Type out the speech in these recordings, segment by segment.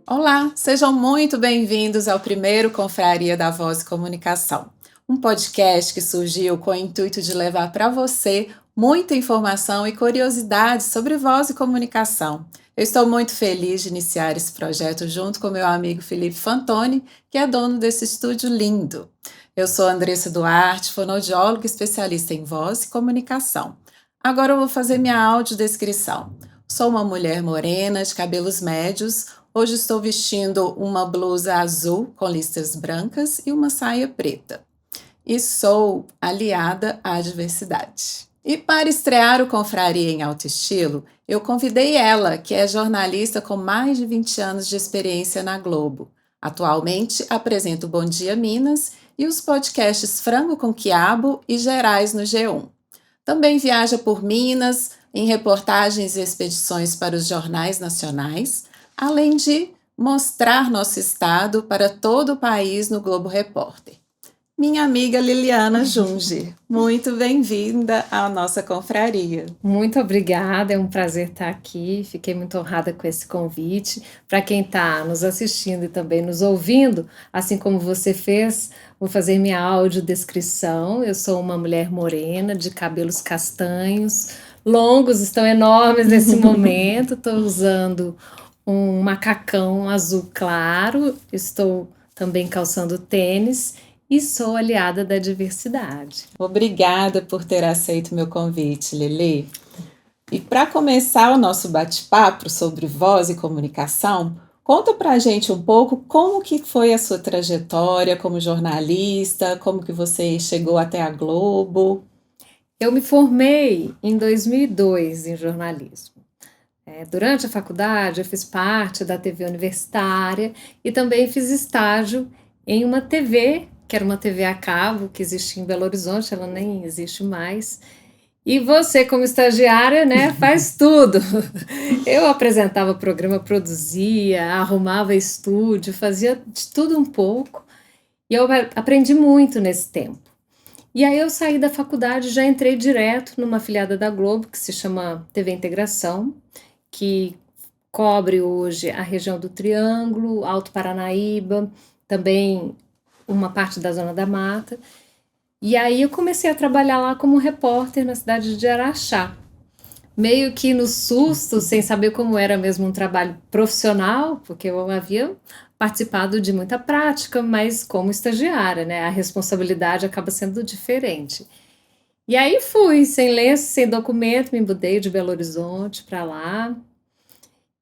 Olá, sejam muito bem-vindos ao primeiro Confraria da Voz e Comunicação, um podcast que surgiu com o intuito de levar para você muita informação e curiosidades sobre voz e comunicação. Eu estou muito feliz de iniciar esse projeto junto com meu amigo Felipe Fantoni, que é dono desse estúdio lindo. Eu sou Andressa Duarte, fonoaudióloga especialista em voz e comunicação. Agora eu vou fazer minha audiodescrição. Sou uma mulher morena, de cabelos médios. Hoje estou vestindo uma blusa azul com listras brancas e uma saia preta. E sou aliada à diversidade. E para estrear o Confraria em Alto Estilo, eu convidei ela, que é jornalista com mais de 20 anos de experiência na Globo. Atualmente apresenta o Bom Dia Minas e os podcasts Frango com Quiabo e Gerais no G1. Também viaja por Minas em reportagens e expedições para os jornais nacionais, além de mostrar nosso estado para todo o país no Globo Repórter. Minha amiga Liliana Junge, muito bem-vinda à nossa confraria. Muito obrigada, é um prazer estar aqui, fiquei muito honrada com esse convite. Para quem está nos assistindo e também nos ouvindo, assim como você fez, vou fazer minha audiodescrição. Eu sou uma mulher morena, de cabelos castanhos, longos, estão enormes nesse momento, estou usando um macacão azul claro, estou também calçando tênis e sou aliada da diversidade. Obrigada por ter aceito meu convite, Lili. E para começar o nosso bate-papo sobre voz e comunicação, conta pra gente um pouco como que foi a sua trajetória como jornalista, como que você chegou até a Globo. Eu me formei em 2002 em jornalismo. Durante a faculdade, eu fiz parte da TV universitária e também fiz estágio em uma TV, que era uma TV a cabo, que existia em Belo Horizonte, ela nem existe mais. E você, como estagiária, né, faz tudo. Eu apresentava programa, produzia, arrumava estúdio, fazia de tudo um pouco. E eu aprendi muito nesse tempo. E aí eu saí da faculdade e já entrei direto numa afiliada da Globo, que se chama TV Integração, que cobre hoje a região do Triângulo, Alto Paranaíba, também uma parte da Zona da Mata. E aí eu comecei a trabalhar lá como repórter na cidade de Araxá. Meio que no susto, sem saber como era mesmo um trabalho profissional, porque eu havia participado de muita prática, mas como estagiária, né? A responsabilidade acaba sendo diferente. E aí fui, sem lenço, sem documento, me mudei de Belo Horizonte para lá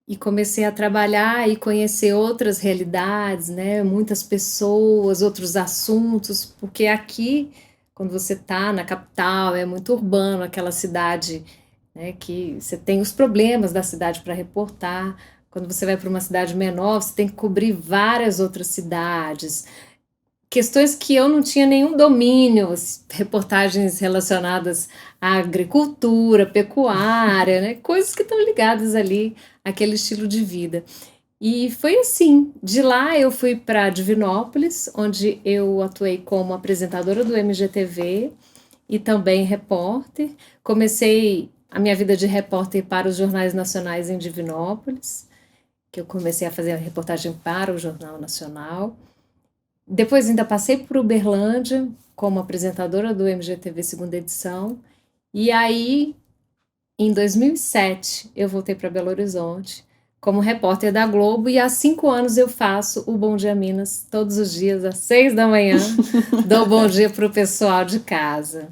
e comecei a trabalhar e conhecer outras realidades, né? Muitas pessoas, outros assuntos, porque aqui, quando você está na capital, é muito urbano, aquela cidade, né, que você tem os problemas da cidade para reportar. Quando você vai para uma cidade menor, você tem que cobrir várias outras cidades. Questões que eu não tinha nenhum domínio, reportagens relacionadas à agricultura, pecuária, né? Coisas que estão ligadas ali àquele estilo de vida. E foi assim, de lá eu fui para Divinópolis, onde eu atuei como apresentadora do MGTV e também repórter. Comecei a minha vida de repórter para os jornais nacionais em Divinópolis, que eu comecei a fazer a reportagem para o Jornal Nacional. Depois ainda passei por Uberlândia como apresentadora do MGTV segunda edição. E aí, em 2007, eu voltei para Belo Horizonte como repórter da Globo e há 5 anos eu faço o Bom Dia Minas todos os dias às 6 da manhã. Dou bom dia para o pessoal de casa.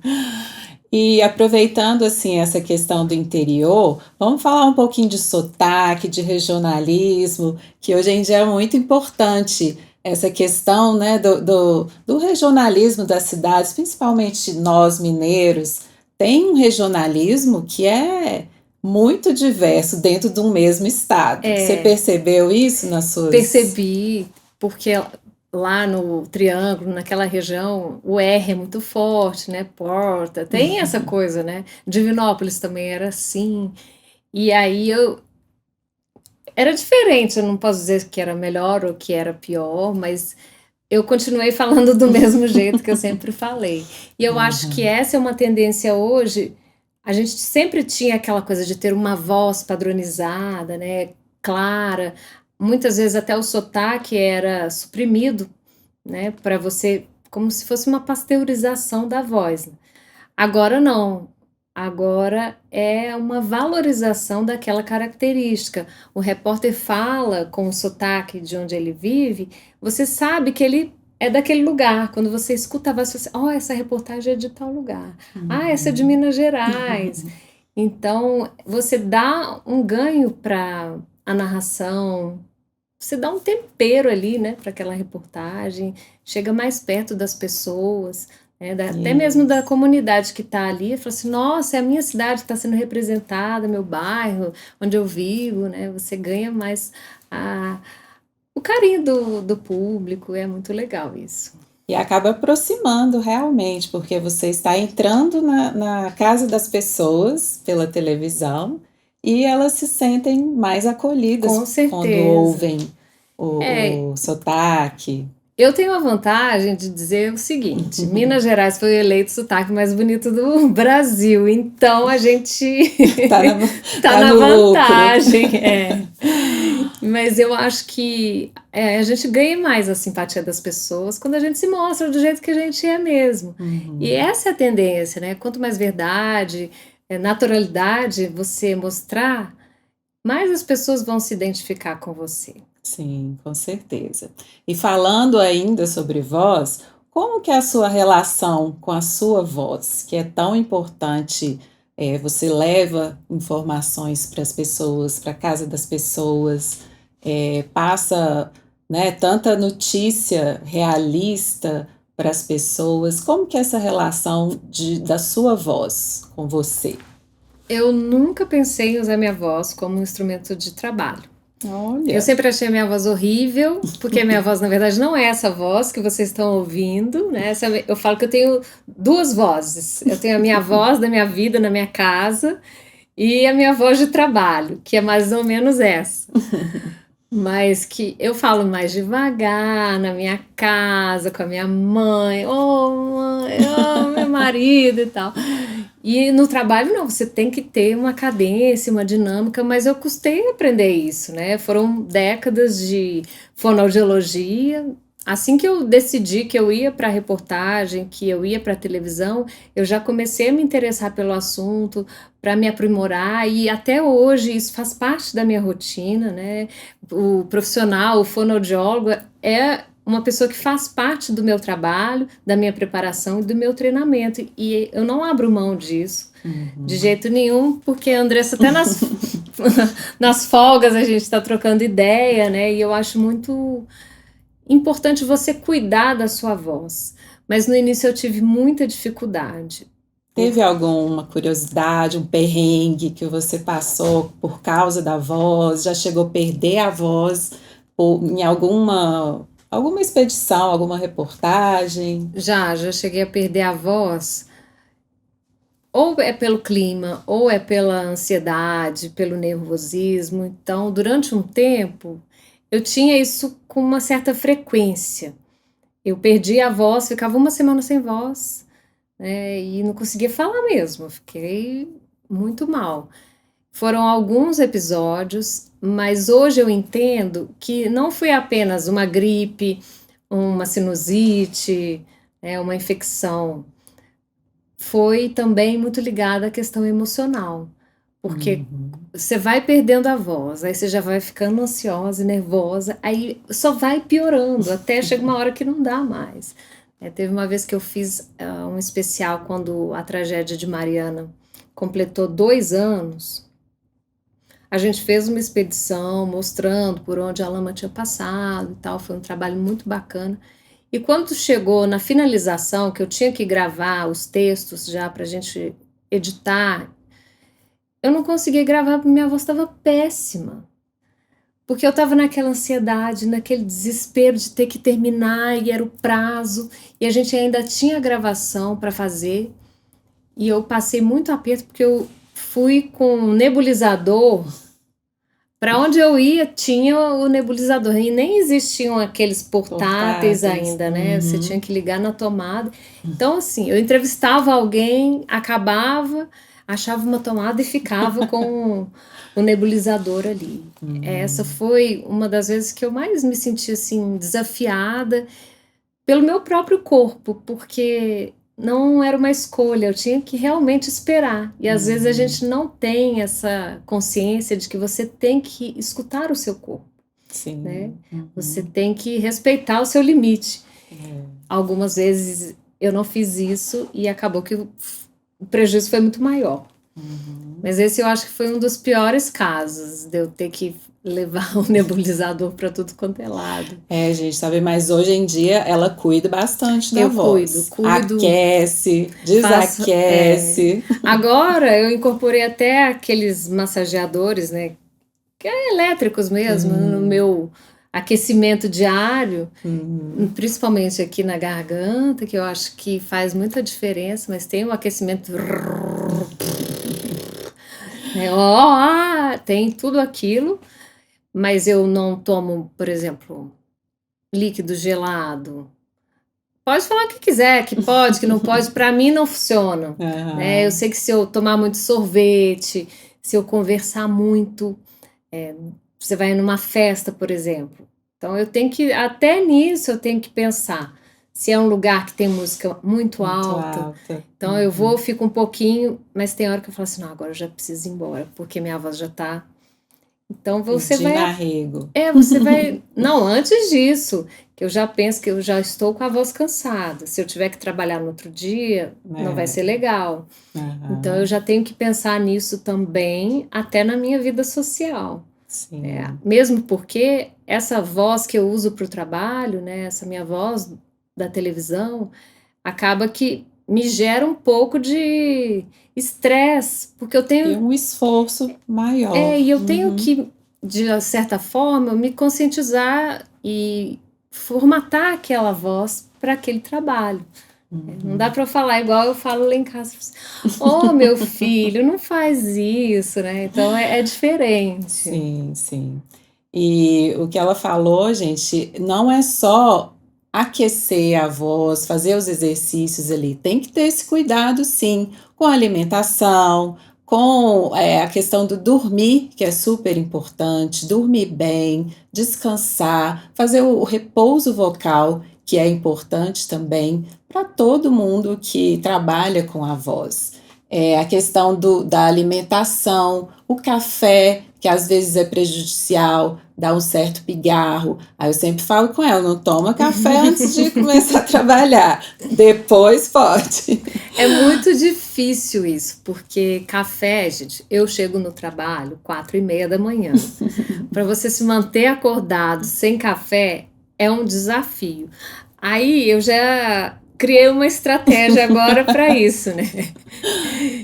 E aproveitando assim essa questão do interior, vamos falar um pouquinho de sotaque, de regionalismo, que hoje em dia é muito importante essa questão, né, do regionalismo das cidades, principalmente nós mineiros, tem um regionalismo que é muito diverso dentro de um mesmo estado. Você percebeu isso nas suas... Percebi, porque lá no Triângulo, naquela região, o R é muito forte, né? Porta, tem essa coisa, né? Divinópolis também era assim. E aí era diferente, eu não posso dizer que era melhor ou que era pior, mas eu continuei falando do mesmo jeito que eu sempre falei. E eu acho que essa é uma tendência hoje. A gente sempre tinha aquela coisa de ter uma voz padronizada, né? Clara. muitas vezes até o sotaque era suprimido, né, para você, como se fosse uma pasteurização da voz. Agora não. Agora é uma valorização daquela característica. O repórter fala com o sotaque de onde ele vive, você sabe que ele é daquele lugar. Quando você escuta a voz, você fala assim, essa reportagem é de tal lugar. Essa é de Minas Gerais. Então, você dá um ganho para a narração, você dá um tempero ali, né, para aquela reportagem, chega mais perto das pessoas, né, até mesmo da comunidade que está ali, fala assim, nossa, é a minha cidade que está sendo representada, meu bairro, onde eu vivo, né, você ganha mais o carinho do público, é muito legal isso. E acaba aproximando realmente, porque você está entrando na casa das pessoas pela televisão e elas se sentem mais acolhidas Com certeza. quando ouvem o sotaque. Eu tenho a vantagem de dizer o seguinte, Minas Gerais foi eleito o sotaque mais bonito do Brasil, então a gente tá na vantagem. Mas eu acho que a gente ganha mais a simpatia das pessoas quando a gente se mostra do jeito que a gente é mesmo. E essa é a tendência, né? Quanto mais verdade, naturalidade você mostrar, mais as pessoas vão se identificar com você. Sim, com certeza. E falando ainda sobre voz, como que é a sua relação com a sua voz, que é tão importante? Você leva informações para as pessoas, para a casa das pessoas, passa, né, tanta notícia realista para as pessoas. Como que é essa relação da sua voz com você? Eu nunca pensei em usar minha voz como um instrumento de trabalho. Olha. Eu sempre achei a minha voz horrível, porque a minha voz, na verdade, não é essa voz que vocês estão ouvindo, né? Eu falo que eu tenho duas vozes. Eu tenho a minha voz da minha vida na minha casa e a minha voz de trabalho, que é mais ou menos essa. Mas que eu falo mais devagar na minha casa, com a minha mãe, mãe, meu marido e tal. E no trabalho não, você tem que ter uma cadência, uma dinâmica, mas eu custei aprender isso, né? Foram décadas de fonoaudiologia. Assim que eu decidi que eu ia para a reportagem, que eu ia para a televisão, eu já comecei a me interessar pelo assunto, para me aprimorar, e até hoje isso faz parte da minha rotina, né? O profissional, o fonoaudiólogo é uma pessoa que faz parte do meu trabalho, da minha preparação e do meu treinamento. E eu não abro mão disso, de jeito nenhum, porque a Andressa até nas folgas a gente está trocando ideia, né? E eu acho muito importante você cuidar da sua voz. Mas no início eu tive muita dificuldade. Teve alguma curiosidade, um perrengue que você passou por causa da voz? Já chegou a perder a voz em alguma expedição, alguma reportagem? Já cheguei a perder a voz, ou é pelo clima, ou é pela ansiedade, pelo nervosismo. Então, durante um tempo, eu tinha isso com uma certa frequência. Eu perdia a voz, ficava uma semana sem voz, né, e não conseguia falar mesmo, fiquei muito mal. Foram alguns episódios, mas hoje eu entendo que não foi apenas uma gripe, uma sinusite, uma infecção. Foi também muito ligada à questão emocional, porque você vai perdendo a voz, aí você já vai ficando ansiosa e nervosa, aí só vai piorando, até chega uma hora que não dá mais. Teve uma vez que eu fiz um especial quando a tragédia de Mariana completou 2 anos. A gente fez uma expedição mostrando por onde a lama tinha passado e tal, foi um trabalho muito bacana. E quando chegou na finalização, que eu tinha que gravar os textos já para a gente editar, eu não conseguia gravar porque minha voz estava péssima. Porque eu estava naquela ansiedade, naquele desespero de ter que terminar, e era o prazo, e a gente ainda tinha gravação para fazer. E eu passei muito aperto porque eu fui com um nebulizador. Para onde eu ia, tinha o nebulizador. E nem existiam aqueles portáteis ainda, né? Você tinha que ligar na tomada. Então, assim, eu entrevistava alguém, acabava, achava uma tomada e ficava com o nebulizador ali. Essa foi uma das vezes que eu mais me senti assim desafiada pelo meu próprio corpo, porque não era uma escolha, eu tinha que realmente esperar. E às vezes a gente não tem essa consciência de que você tem que escutar o seu corpo, Sim. né? Você tem que respeitar o seu limite. Algumas vezes eu não fiz isso e acabou que o prejuízo foi muito maior. Mas esse eu acho que foi um dos piores casos, de eu ter que levar o nebulizador para tudo quanto é lado. Gente, sabe, mas hoje em dia ela cuida bastante da Eu voz. cuido. Aquece, desaquece. Agora eu incorporei até aqueles massageadores, né, que é elétricos mesmo, no meu aquecimento diário, principalmente aqui na garganta, que eu acho que faz muita diferença, mas tem o aquecimento... tem tudo aquilo, mas eu não tomo, por exemplo, líquido gelado. Pode falar o que quiser, que pode, que não pode, para mim não funciona. Né? Eu sei que se eu tomar muito sorvete, se eu conversar muito, você vai numa festa, por exemplo. Então eu tenho que, até nisso eu tenho que pensar. Se é um lugar que tem música muito alta. Então eu vou, fico um pouquinho, mas tem hora que eu falo assim, não, agora eu já preciso ir embora, porque minha voz já tá... Então você vai... arrego. Você vai... Não, antes disso, que eu já penso que eu já estou com a voz cansada. Se eu tiver que trabalhar no outro dia, não vai ser legal. Então eu já tenho que pensar nisso também, até na minha vida social. Sim. Mesmo porque essa voz que eu uso para o trabalho, né, essa minha voz da televisão, acaba que me gera um pouco de estresse, porque eu tenho... E um esforço maior. E eu tenho que, de certa forma, me conscientizar e formatar aquela voz para aquele trabalho. Não dá para eu falar igual eu falo lá em casa. Meu filho, não faz isso, né? Então é diferente. Sim, sim. E o que ela falou, gente, não é só aquecer a voz, fazer os exercícios ali. Tem que ter esse cuidado, sim, com a alimentação, com a questão do dormir, que é super importante, dormir bem, descansar, fazer o repouso vocal, que é importante também para todo mundo que trabalha com a voz. A questão da alimentação, o café, que às vezes é prejudicial, dá um certo pigarro. Aí eu sempre falo com ela, não toma café antes de começar a trabalhar, depois pode. É muito difícil isso, porque café, gente, eu chego no trabalho 4:30 da manhã. Para você se manter acordado sem café é um desafio. Aí eu já criei uma estratégia agora para isso, né?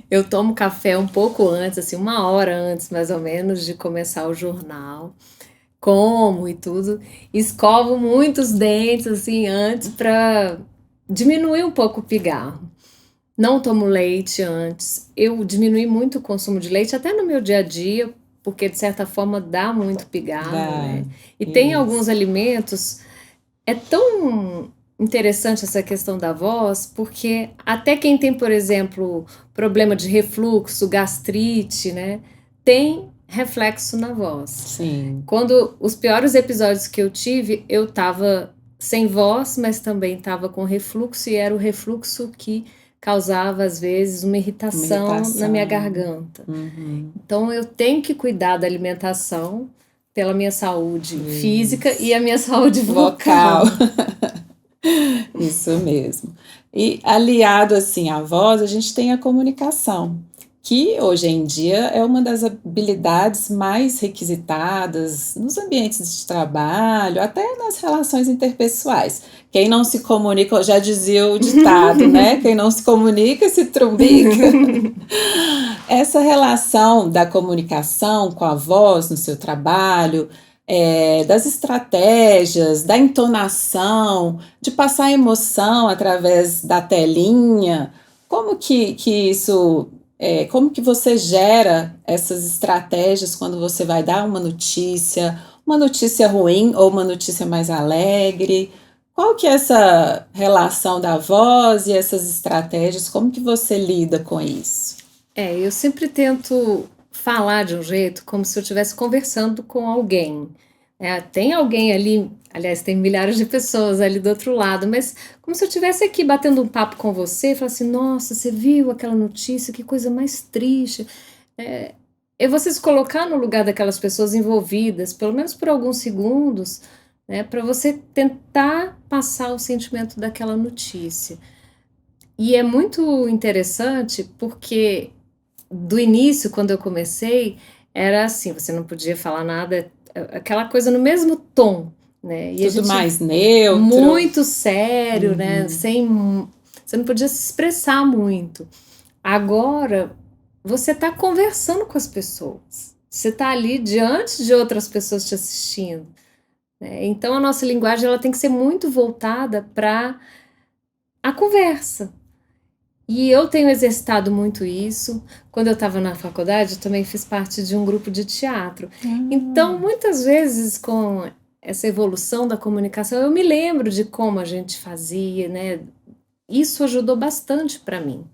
Eu tomo café um pouco antes, assim, 1 hora antes, mais ou menos, de começar o jornal. Como e tudo. Escovo muitos dentes, assim, antes para diminuir um pouco o pigarro. Não tomo leite antes. Eu diminui muito o consumo de leite, até no meu dia a dia, porque de certa forma dá muito pigarro, né? E tem alguns alimentos... É tão interessante essa questão da voz, porque até quem tem, por exemplo, problema de refluxo, gastrite, né, tem reflexo na voz. Sim. Quando os piores episódios que eu tive, eu tava sem voz, mas também tava com refluxo, e era o refluxo que causava, às vezes, uma irritação na minha garganta. Então, eu tenho que cuidar da alimentação pela minha saúde física e a minha saúde vocal. Isso mesmo. E aliado assim à voz, a gente tem a comunicação, que hoje em dia é uma das habilidades mais requisitadas nos ambientes de trabalho, até nas relações interpessoais. Quem não se comunica, já dizia o ditado, né? Quem não se comunica se trumbica. Essa relação da comunicação com a voz no seu trabalho, das estratégias, da entonação, de passar emoção através da telinha, como que isso... como que você gera essas estratégias quando você vai dar uma notícia ruim ou uma notícia mais alegre? Qual que é essa relação da voz e essas estratégias? Como que você lida com isso? Eu sempre tento falar de um jeito como se eu estivesse conversando com alguém. Tem alguém ali, aliás, tem milhares de pessoas ali do outro lado, mas como se eu estivesse aqui batendo um papo com você e falar assim, nossa, você viu aquela notícia, que coisa mais triste. É você se colocar no lugar daquelas pessoas envolvidas, pelo menos por alguns segundos, né, para você tentar passar o sentimento daquela notícia. E é muito interessante porque do início, quando eu comecei, era assim, você não podia falar nada, aquela coisa no mesmo tom, né? E Tudo mais neutro. Muito sério, né? Você não podia se expressar muito. Agora, você está conversando com as pessoas. Você está ali diante de outras pessoas te assistindo, né? Então, a nossa linguagem ela tem que ser muito voltada para a conversa. E eu tenho exercitado muito isso. Quando eu estava na faculdade, eu também fiz parte de um grupo de teatro. Então, muitas vezes, com essa evolução da comunicação, eu me lembro de como a gente fazia, né? Isso ajudou bastante para mim.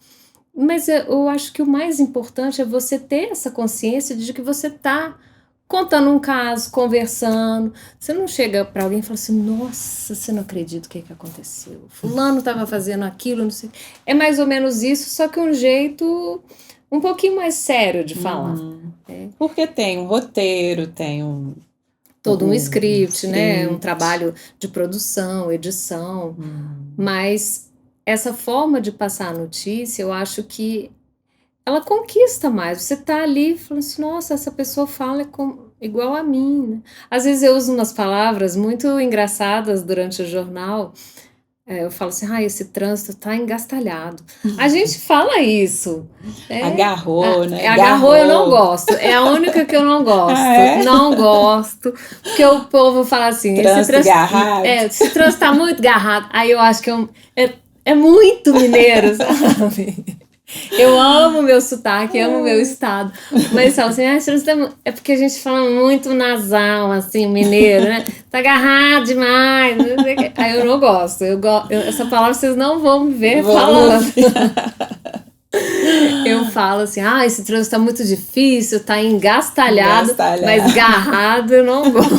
Mas eu acho que o mais importante é você ter essa consciência de que você está contando um caso, conversando. Você não chega para alguém e fala assim, nossa, você não acredita o que aconteceu. Fulano estava fazendo aquilo, não sei. É mais ou menos isso, só que um jeito um pouquinho mais sério de falar. Porque tem um roteiro, tem todo um script, né? Um trabalho de produção, edição. Mas essa forma de passar a notícia, eu acho que ela conquista mais. Você tá ali falando assim, nossa, essa pessoa fala igual a mim, né? Às vezes eu uso umas palavras muito engraçadas durante o jornal. Eu falo assim, esse trânsito tá engastalhado. A gente fala isso. Agarrou, né? Agarrou eu não gosto. É a única que eu não gosto. Não gosto. Porque o povo fala assim... Trânsito garrado. Esse trânsito tá muito garrado. Aí eu acho que é muito mineiro, sabe? Eu amo meu sotaque, amo meu estado. Mas falam assim, é porque a gente fala muito nasal, assim, mineiro, né? Tá agarrado demais. Aí eu não gosto. Essa palavra vocês não vão me ver falando. Eu falo assim, esse trânsito tá muito difícil, tá engastalhado. Mas garrado eu não gosto.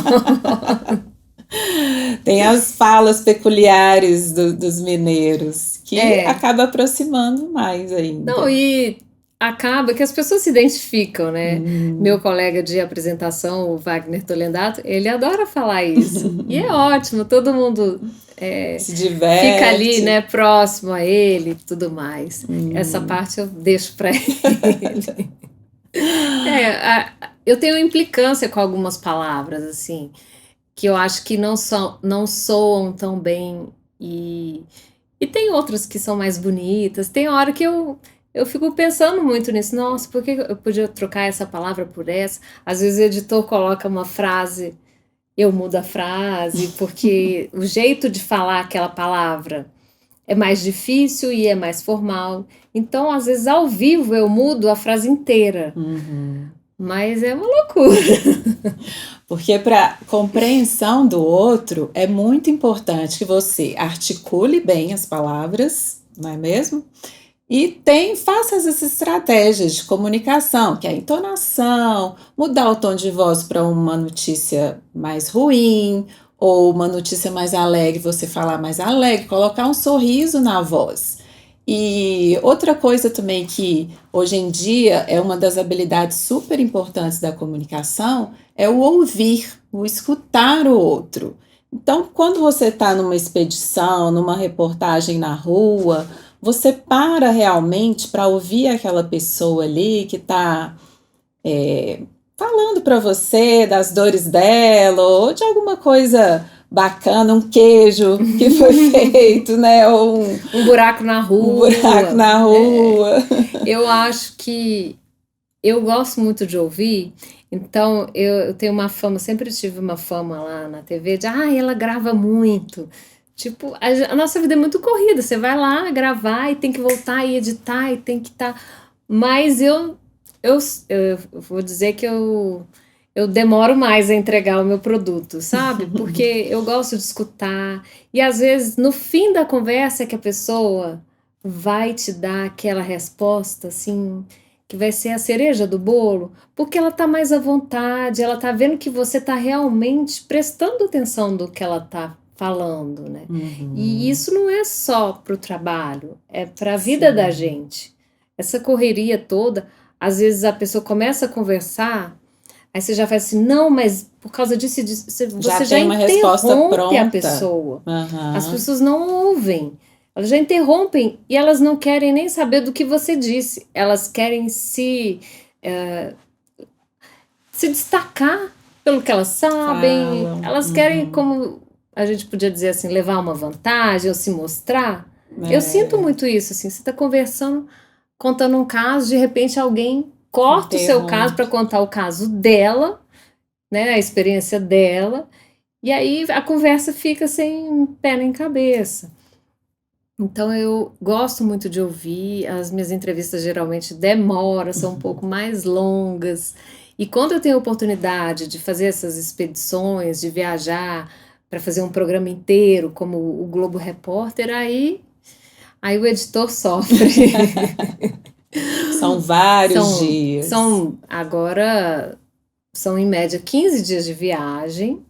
Tem as falas peculiares dos mineiros, que acaba aproximando mais ainda. Não, e acaba que as pessoas se identificam, né? Meu colega de apresentação, o Wagner Tolendato, ele adora falar isso. E é ótimo, todo mundo se diverte. Fica ali, né, próximo a ele e tudo mais. Essa parte eu deixo para ele. Eu tenho implicância com algumas palavras, assim, que eu acho que não soam tão bem e tem outras que são mais bonitas. Tem hora que eu fico pensando muito nisso. Nossa, por que eu podia trocar essa palavra por essa? Às vezes o editor coloca uma frase, eu mudo a frase, porque o jeito de falar aquela palavra é mais difícil e é mais formal. Então, às vezes, ao vivo eu mudo a frase inteira. Mas é uma loucura. Porque para compreensão do outro é muito importante que você articule bem as palavras, não é mesmo? E faça essas estratégias de comunicação, que é a entonação, mudar o tom de voz para uma notícia mais ruim, ou uma notícia mais alegre, você falar mais alegre, colocar um sorriso na voz. E outra coisa também que hoje em dia é uma das habilidades super importantes da comunicação é o ouvir, o escutar o outro. Então, quando você está numa expedição, numa reportagem na rua, você para realmente para ouvir aquela pessoa ali que está falando para você das dores dela ou de alguma coisa bacana, um queijo que foi feito, né? Ou um buraco na rua. Eu acho que eu gosto muito de ouvir, então eu tenho uma fama, sempre tive uma fama lá na TV de, ela grava muito. Tipo, a nossa vida é muito corrida, você vai lá gravar e tem que voltar e editar e tem que estar... Mas eu vou dizer que eu demoro mais a entregar o meu produto, sabe? Porque eu gosto de escutar. E às vezes, no fim da conversa, que a pessoa vai te dar aquela resposta, assim, que vai ser a cereja do bolo, porque ela está mais à vontade, ela está vendo que você está realmente prestando atenção do que ela está falando, né? E isso não é só para o trabalho, é para a vida da gente. Essa correria toda, às vezes a pessoa começa a conversar, aí você já faz assim, não, mas por causa disso, você já tem uma resposta interrompe pronta. a pessoa. As pessoas não ouvem. Elas já interrompem e elas não querem nem saber do que você disse. Elas querem se destacar pelo que elas sabem. Elas querem, como a gente podia dizer assim, levar uma vantagem ou se mostrar. Eu sinto muito isso, assim, você está conversando, contando um caso, de repente alguém corta o seu caso para contar o caso dela, né, a experiência dela, e aí a conversa fica sem pé nem cabeça. Então eu gosto muito de ouvir, as minhas entrevistas geralmente demoram, são um pouco mais longas, e quando eu tenho a oportunidade de fazer essas expedições, de viajar para fazer um programa inteiro, como o Globo Repórter, aí o editor sofre. São vários dias. Agora são em média 15 dias de viagem,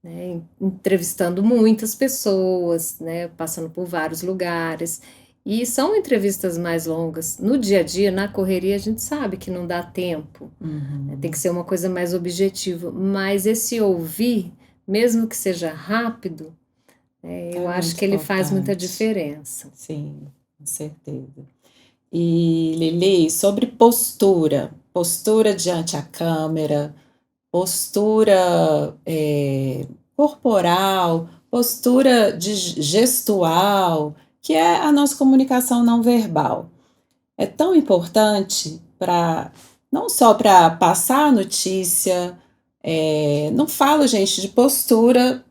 né, entrevistando muitas pessoas, né, passando por vários lugares. E são entrevistas mais longas. No dia a dia, na correria, a gente sabe que não dá tempo. Né, tem que ser uma coisa mais objetiva. Mas esse ouvir, mesmo que seja rápido, eu acho que ele faz muita diferença. Sim, com certeza. E, Lili, sobre postura diante a câmera, postura corporal, postura gestual, que é a nossa comunicação não verbal. É tão importante não só para passar a notícia, não falo, gente, de postura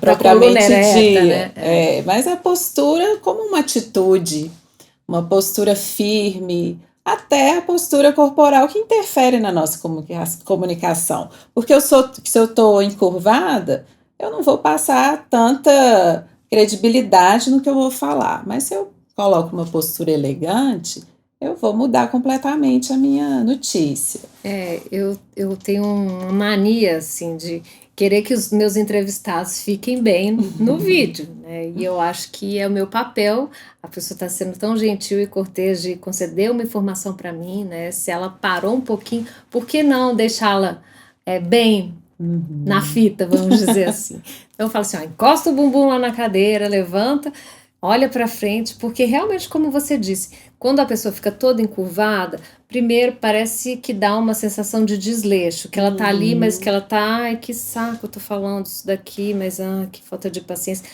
propriamente ereta, né? mas a postura como uma atitude, uma postura firme, até a postura corporal que interfere na nossa comunicação. Porque se eu estou encurvada, eu não vou passar tanta credibilidade no que eu vou falar. Mas se eu coloco uma postura elegante, eu vou mudar completamente a minha notícia. Eu tenho uma mania, assim, de querer que os meus entrevistados fiquem bem no vídeo, né? E eu acho que é o meu papel. A pessoa está sendo tão gentil e cortês de conceder uma informação para mim, né? Se ela parou um pouquinho, por que não deixá-la bem na fita, vamos dizer assim? Então eu falo assim, encosta o bumbum lá na cadeira, levanta, olha para frente, porque realmente, como você disse, quando a pessoa fica toda encurvada, primeiro parece que dá uma sensação de desleixo, que ela tá ali, mas que ela tá, ai, que saco, eu tô falando isso daqui, mas que falta de paciência.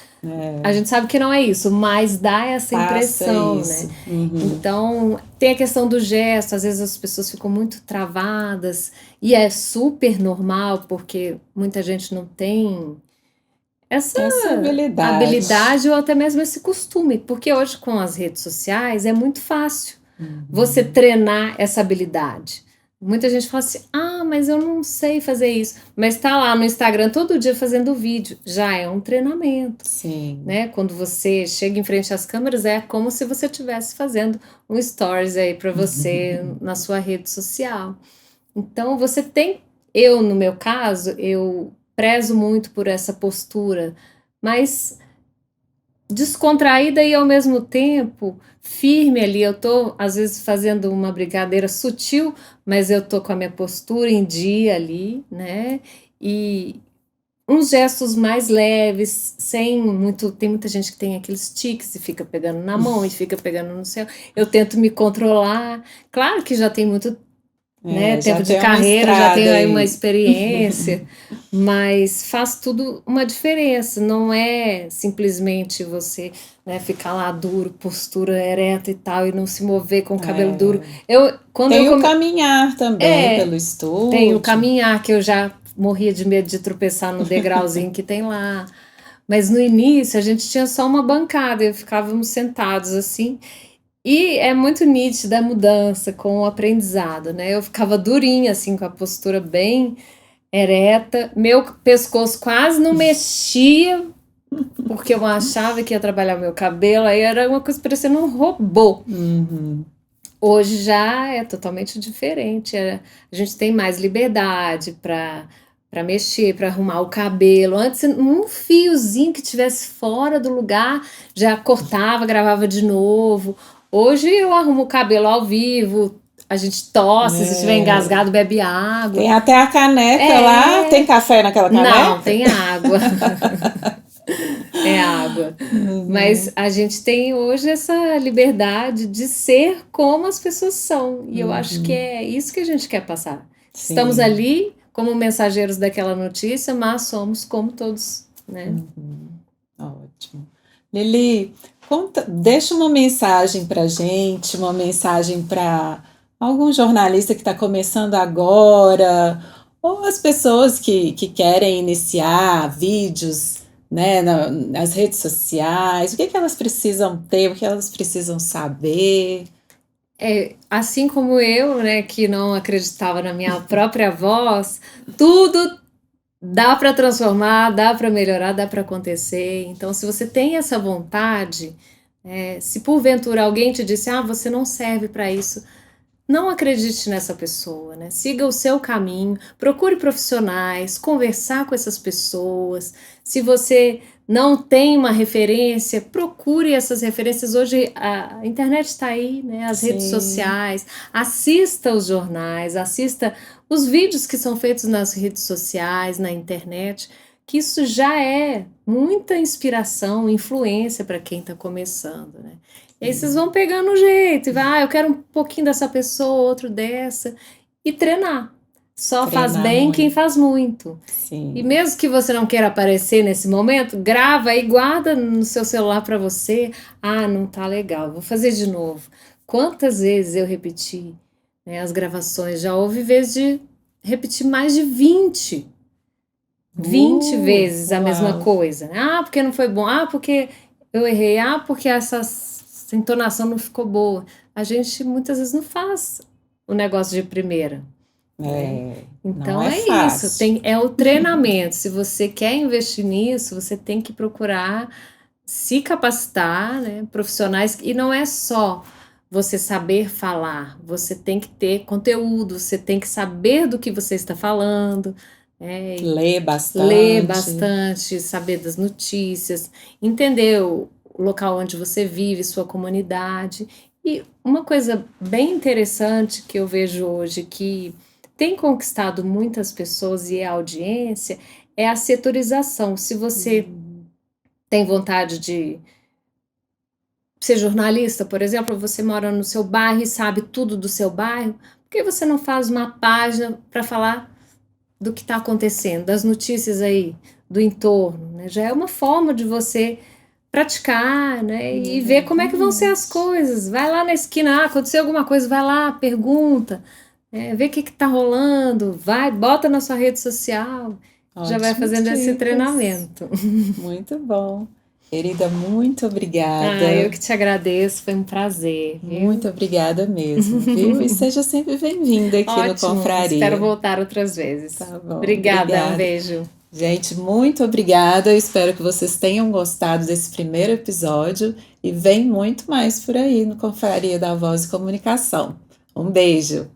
A gente sabe que não é isso, mas dá essa impressão, né? Então, tem a questão do gesto, às vezes as pessoas ficam muito travadas, e é super normal, porque muita gente não tem essa habilidade ou até mesmo esse costume, porque hoje com as redes sociais é muito fácil você treinar essa habilidade. Muita gente fala assim, mas eu não sei fazer isso, mas tá lá no Instagram todo dia fazendo vídeo, já é um treinamento. Sim. Né? Quando você chega em frente às câmeras, é como se você estivesse fazendo um stories aí para você na sua rede social. Então você tem, no meu caso, eu prezo muito por essa postura, mas descontraída e ao mesmo tempo firme ali. Eu tô às vezes fazendo uma brincadeira sutil, mas eu tô com a minha postura em dia ali, né? E uns gestos mais leves, sem muito. Tem muita gente que tem aqueles tiques e fica pegando na mão e fica pegando no céu. Eu tento me controlar. Claro que já tem muito tempo de carreira, já tenho aí uma experiência, mas faz tudo uma diferença, não é simplesmente você ficar lá duro, postura ereta e tal, e não se mover com o cabelo duro. Tem o caminhar também pelo estúdio. Tem o caminhar, que eu já morria de medo de tropeçar no degrauzinho que tem lá, mas no início a gente tinha só uma bancada e ficávamos sentados assim. E é muito nítida a mudança com o aprendizado, né? Eu ficava durinha, assim, com a postura bem ereta. Meu pescoço quase não mexia, porque eu achava que ia trabalhar meu cabelo. Aí era uma coisa parecendo um robô. Hoje já é totalmente diferente. A gente tem mais liberdade para mexer, para arrumar o cabelo. Antes, um fiozinho que tivesse fora do lugar, já cortava, gravava de novo. Hoje eu arrumo o cabelo ao vivo, a gente tosse, se estiver É. engasgado, bebe água. Tem até a caneca lá. Tem É. café naquela Não, caneca? tem água. É água. Mas Uhum, a gente tem hoje essa liberdade de ser como as pessoas são. E eu acho que uhum, é isso que a gente quer passar. Estamos sim. ali como mensageiros daquela notícia, mas somos como todos, né? Uhum, ótimo. Lili, deixa uma mensagem para gente, uma mensagem para algum jornalista que está começando agora, ou as pessoas que querem iniciar vídeos, né, nas redes sociais. O que que elas precisam ter, o que elas precisam saber? É, assim como eu, né, que não acreditava na minha própria voz, tudo dá para transformar, dá para melhorar, dá para acontecer. Então, se você tem essa vontade, se porventura alguém te disse, ah, você não serve para isso, não acredite nessa pessoa, né? Siga o seu caminho, procure profissionais, conversar com essas pessoas. Se você não tem uma referência, procure essas referências. Hoje a internet está aí, né? As redes Sim, sociais. Assista os jornais, assista os vídeos que são feitos nas redes sociais, na internet, que isso já é muita inspiração, influência para quem está começando, né? E aí vocês sim. vão pegando o jeito, e vai, eu quero um pouquinho dessa pessoa, outro dessa, e treinar. Só faz Treinar bem quem muito. faz muito. E Sim. mesmo que você não queira aparecer nesse momento, grava e guarda no seu celular para você. Ah, não tá legal, vou fazer de novo. Quantas vezes eu repeti, né, as gravações? Já houve vezes de repetir mais de 20 vezes a mesma Uau. coisa, né? Ah, porque não foi bom. Ah, porque eu errei. Ah, porque essa entonação não ficou boa. A gente muitas vezes não faz o negócio de primeira, né? É, não Então é é isso, fácil. é o treinamento. Se você quer investir nisso, você tem que procurar se capacitar, né? Profissionais, e não é só você saber falar, você tem que ter conteúdo, você tem que saber do que você está falando, né? Ler Ler bastante. bastante, saber das notícias, entender o local onde você vive, sua comunidade. E uma coisa bem interessante que eu vejo hoje que tem conquistado muitas pessoas e a audiência é a setorização. Se você Uhum. tem vontade de ser jornalista, por exemplo, você mora no seu bairro e sabe tudo do seu bairro, por que você não faz uma página para falar do que está acontecendo, das notícias aí do entorno, né? Já é uma forma de você praticar, né? E ver como é que vão ser as Exatamente. coisas. Vai lá na esquina, ah, aconteceu alguma coisa, vai lá, pergunta, vê o que está rolando, vai, bota na sua rede social, já vai Ótimas fazendo esse dicas. treinamento. Muito bom. Querida, muito Ah, eu obrigada. que te agradeço, foi um prazer, Muito viu? obrigada mesmo, viu? E seja sempre bem-vinda aqui no Ótimo, espero Confraria. voltar outras vezes. Tá bom, Obrigada, um obrigada. beijo. Gente, muito obrigada. Eu espero que vocês tenham gostado desse primeiro episódio e vem muito mais por aí no Confraria da Voz e Comunicação. Um beijo.